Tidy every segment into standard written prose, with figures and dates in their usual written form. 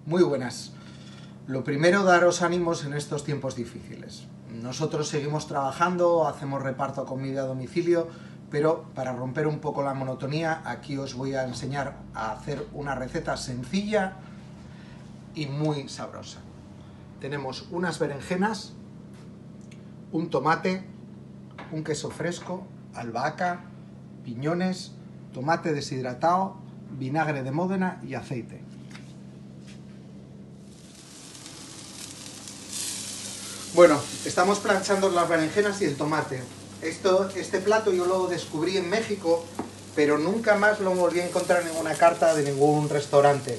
Muy buenas. Lo primero, daros ánimos en estos tiempos difíciles. Nosotros seguimos trabajando, hacemos reparto a comida a domicilio, pero para romper un poco la monotonía, aquí os voy a enseñar a hacer una receta sencilla y muy sabrosa. Tenemos unas berenjenas, un tomate, un queso fresco, albahaca, piñones, tomate deshidratado, vinagre de Módena y aceite. Bueno, estamos planchando las berenjenas y el tomate. Este plato yo lo descubrí en México, pero nunca más lo volví a encontrar en ninguna carta de ningún restaurante.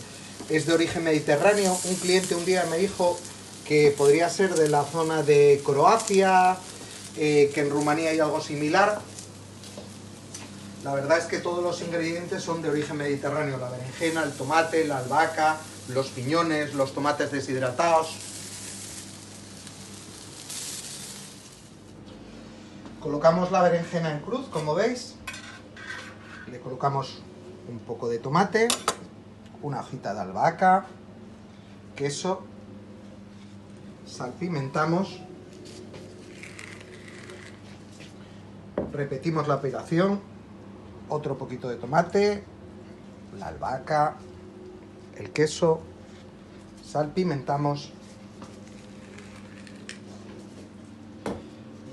Es de origen mediterráneo. Un cliente un día me dijo que podría ser de la zona de Croacia, que en Rumanía hay algo similar. La verdad es que todos los ingredientes son de origen mediterráneo. La berenjena, el tomate, la albahaca, los piñones, los tomates deshidratados. Colocamos la berenjena en cruz, como veis. Le colocamos un poco de tomate, una hojita de albahaca, queso, salpimentamos, repetimos la operación, otro poquito de tomate, la albahaca, el queso, salpimentamos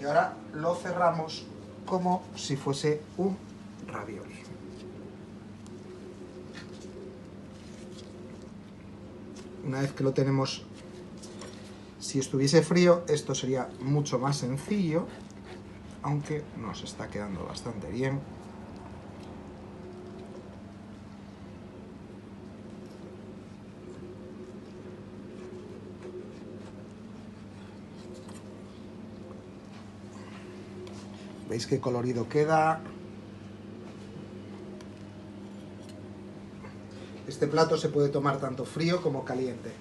y ahora lo cerramos como si fuese un ravioli. Una vez que lo tenemos, si estuviese frío, esto sería mucho más sencillo, aunque nos está quedando bastante bien. ¿Veis qué colorido queda? Este plato se puede tomar tanto frío como caliente.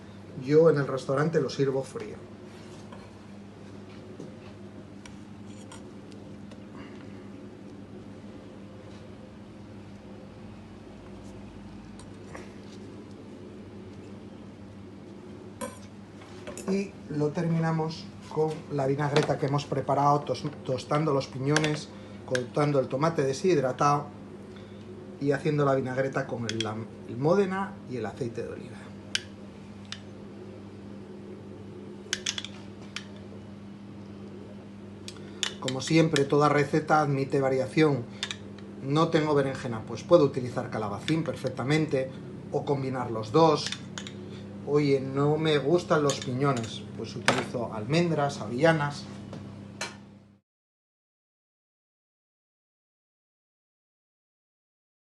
Yo en el restaurante lo sirvo frío. Y lo terminamos con la vinagreta que hemos preparado, tostando los piñones, cortando el tomate deshidratado y haciendo la vinagreta con el Módena y el aceite de oliva. Como siempre, toda receta admite variación. No tengo berenjena, pues puedo utilizar calabacín perfectamente o combinar los dos. Oye, no me gustan los piñones, pues utilizo almendras, avellanas.